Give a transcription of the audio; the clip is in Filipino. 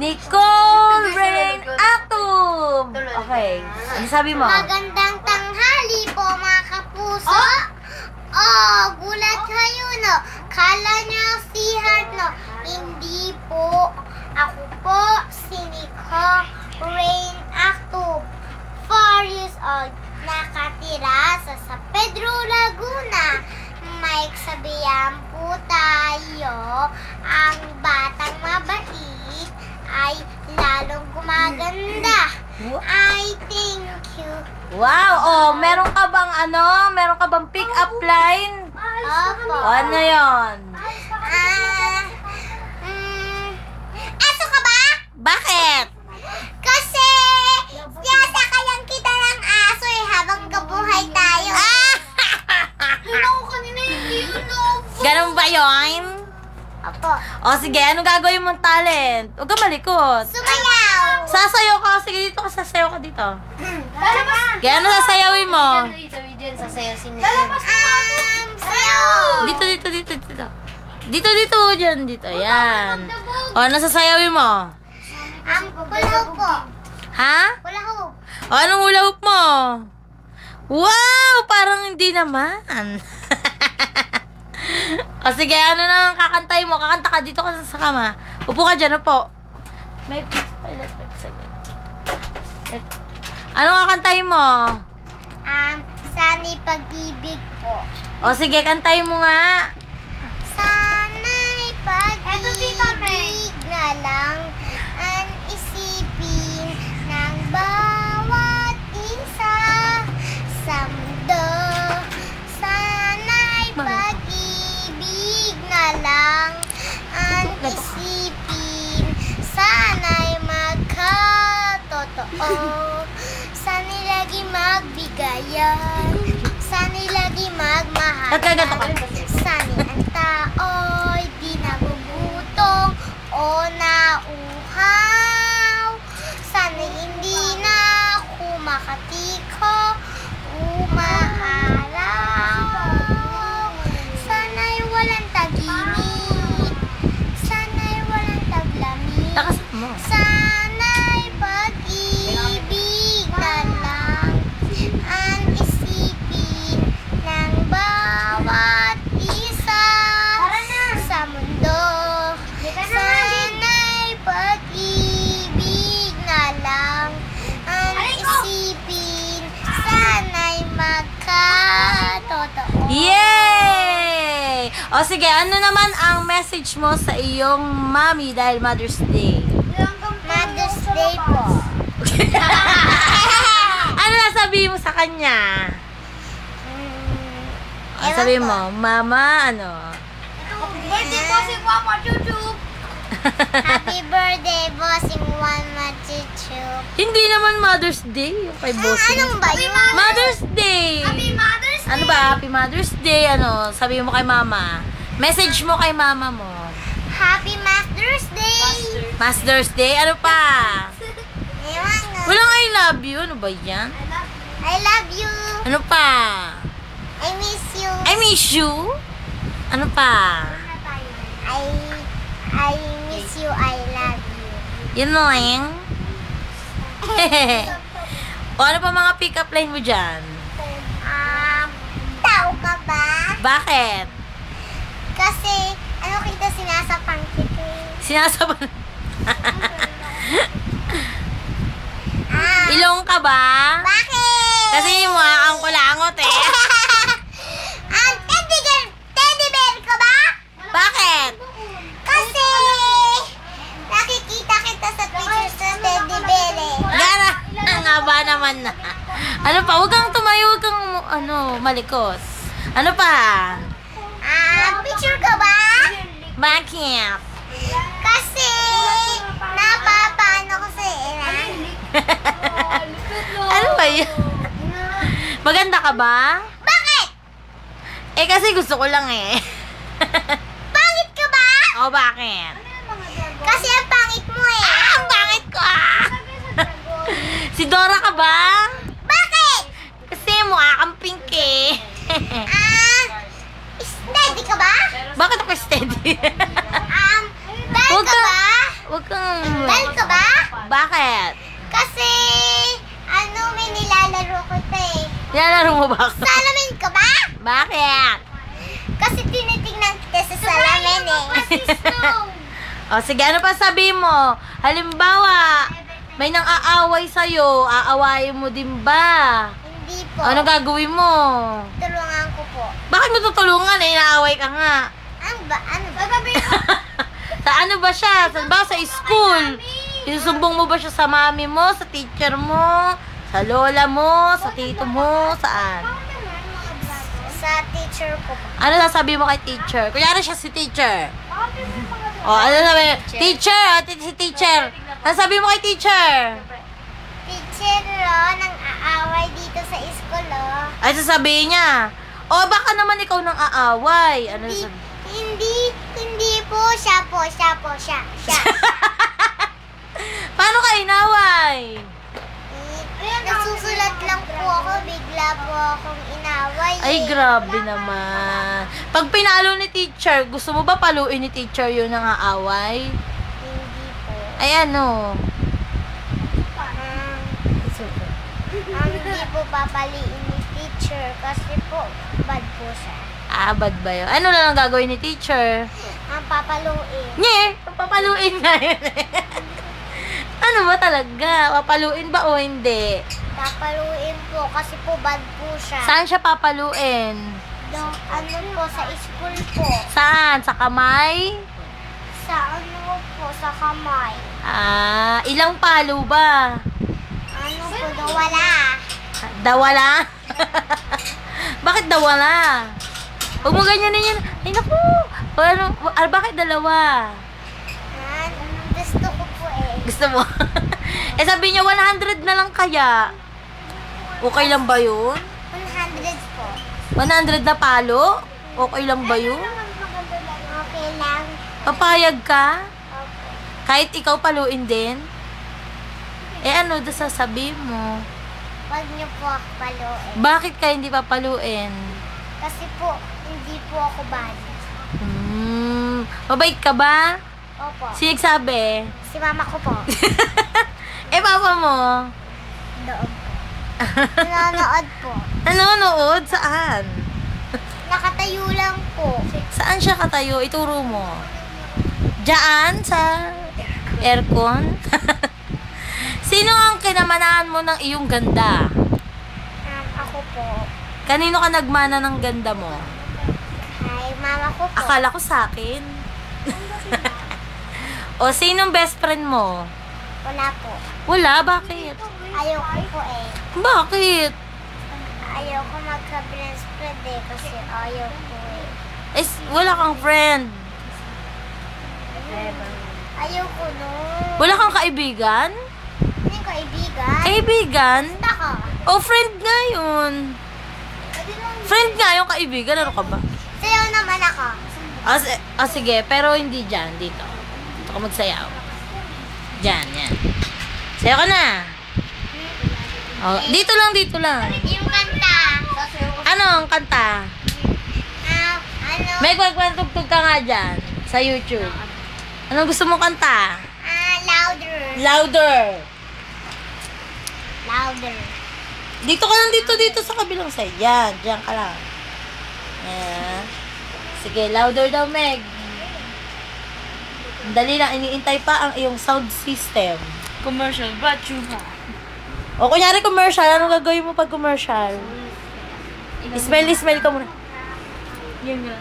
Nicole Rain Atum. Okay. Ano sabi mo? Magandang tanghali po mga kapuso. Oh, gulat kayo no. Kala niyo si Heart no. Hindi po. Ako po si Nicole Rain Atum. 4 years old. Nakatira sa San Pedro, Laguna. May sabihan po tayo. Ang batang mabait ay lalong gumaganda. I thank you. Wow, oh, meron ka bang meron ka bang pick-up line? Opo. Ano yon? Aso ka ba? Bakit? Kasi sinasakayan kita ng aso habang kabuhay tayo. Ako kanina hindi yun. Ganun ba yun? Opo. O sige, anong gagawin mong talent? Huwag ka malikot. Sumayaw. Sasayaw ka. Sige, dito ka. Sasayaw ka dito. Lalabas. Kaya ano sasayawin mo? Sasayaw si Nicole. Lalabas na sayaw. Dito. Dito. Dyan. Dito. Yan. O, ano sasayawin mo? Hula hoop po. Ha? Hula hoop. O, anong hula hoop mo? Wow! Parang hindi naman. O sige, ano na kakantay mo? Kakanta ka dito ka sa kama. Upo ka dyan, upo. May ano kakantayin mo? Sana'y pag-ibig po. O sige, kantayin mo nga. Sana'y pag-ibig na lang ang isipin ng bawat isa sa mundo. Sana'y pag-ibig na lang ang isipin. Sana'y magkatotoo. Sana'y lagi magbigayan. Sana'y lagi magmahalan. Sana'y ang tao'y di nagugutom o nauhaw. Sana'y hindi na kumakatiko, umaaraw. Sana'y walang tag-init. Sana'y walang taglamig. Takas mo. Sana'y pag-ibig na lang ang isipin ng bawat isa sa mundo. Sana'y pag-ibig na lang ang isipin. Sana'y magkatotoo. Yay! O sige, ano naman ang message mo sa iyong mommy dahil Mother's Day? Mother's Day po. Ano nasabihin mo sa kanya? Ano sabihin mo? Mama, ano? Birthday bossing Mama Chuchup. Happy birthday bossing Mama Chuchup. Hindi naman Mother's Day. Yung kay bossing. Anong ba yun? Mother's Day! Happy Mother's Day. Ano ba? Happy Mother's Day. Ano? Sabihin mo kay mama. Message mo kay mama mo. Happy Mother's Day. Mother's Day? Ano pa? Ewan nga. Walang I love you. Ano ba yan? I love you. Ano pa? I miss you. I miss you. Ano pa? I miss you. I love you. Yun lang. O ano pa mga pick-up line mo dyan? Tao ka ba? Bakit? Kasi, ano kita sinasapang kita? Sinasaban. Ilong ka ba? Bakit? Kasi ang kulangot eh. Teddy bear ka ba? Bakit? Kasi, nakikita kita sa pictures sa teddy bear eh. Gara, ang haba naman na. Ano pa? Huwag kang tumayo, huwag kang malikot. Ano pa? Picture ka ba? Bakit? Kasi, napapano ko sa Ano ba yun? Maganda ka ba? Bakit? Eh kasi gusto ko lang eh. Pangit ka ba? O bakit? Kasi ang pangit mo eh. Ang pangit ko ah! Si Dora ka ba? Bakit? Kasi mukha kang pink eh. Steady ka ba? Bakit ako steady? Bad Huwag ka ba? Wag kang... Dahil ka ba? Bakit? Kasi, may nilalaro ko ito eh. Nilalaro mo ba ako? Salamin ka ba? Bakit? Kasi tinitingnan kita sa salamin eh. O, sige, ano pa sabihin mo? Halimbawa, may nang aaway sa'yo, aawayin mo din ba? Hindi po. Ano gagawin mo? Tulungan ko po. Bakit mo tutulungan eh? Inaaway ka nga. Ano ba? Sa ano ba siya? Saan ba? Sa school? Isusumbong mo ba siya sa mami mo? Sa teacher mo? Sa lola mo? Sa tito mo? Saan? Sa teacher ko po. Ano sasabihin mo kay teacher? Kunyari siya si teacher. O, ano sabi? Teacher! Si teacher! Ano sabi mo kay teacher? Teacher, nang aaway dito sa school, Ay, sasabihin niya. O, baka naman ikaw nang aaway. Ano Hindi, sabi? hindi po. Siya po. Paano ka inaway? Nasusulat lang po ako, bigla po akong inaway. Ay, grabe naman. Pag pinalo ni teacher, gusto mo ba paluin ni teacher yun ang aaway? Hindi po. Ay, ano? Hindi po papaliin ni teacher kasi po, bad po siya. Ah, bad ba yun? Ano na lang gagawin ni teacher? Ang papaluin. Nye! Papaluin nga yun eh. Ano ba talaga? Papaluin ba o hindi? Papaluin po kasi po bad po siya. Saan siya papaluin? Po, sa school po. Saan? Sa kamay? Sa sa kamay. Ah, ilang palo ba? Wala. Dawala? Bakit dawala? Huwag mo ganyanin yan. Ay, naku. Bakit dalawa? Gusto ko po eh. Gusto mo? Eh, sabi niya 100 na lang kaya. Okay lang ba yun? 100 po. 100 na palo? Okay lang ba yun? Okay lang. Papayag ka? Okay. Kahit ikaw paluin din? Eh, ano doon sasabihin mo? Huwag niyo po ako paluin. Bakit ka hindi papaluin? Kasi po, hindi po ako bad. Mabait ka ba? Opo. Sino nagsabi? Si mama ko po. Eh, papa mo? Doon po. Nanonood po. Nanonood? Saan? Nakatayo lang po. Saan siya katayo? Ituro mo. Diyan? Sa aircon? Sino ang kinamanahan mo ng iyong ganda? Ako po. Kanino ka nagmana ng ganda mo? Kay mama ko po. Akala ko sa akin. O, sinong best friend mo? Wala po. Wala? Bakit? Ayoko po eh. Bakit? Ayoko magka-best friend eh. Kasi ayoko eh. Eh, wala kang friend. Ayoko no. Wala kang kaibigan? Hindi ko kaibigan. Kaibigan? Ako. O, friend nga yun. Friend nga yung kaibigan. Ano ka ba? Sayaw naman ako. Sige. Pero hindi dyan. Dito. Dito ka magsayaw. Dyan, yan. Sayaw ka na. Oh, dito lang. Yung kanta. Ano ang kanta? May magpantugtog ka nga dyan. Sa YouTube. Anong gusto mong kanta? Louder. Louder. Louder. Dito ka lang dito sa kabilang side. Yan, dyan ka lang. Yan. Sige, louder daw, Meg. Dali lang, iniintay pa ang iyong sound system. Commercial, but you have. O, kunyari commercial, anong gagawin mo pag commercial? Smell ka muna. Yun nga.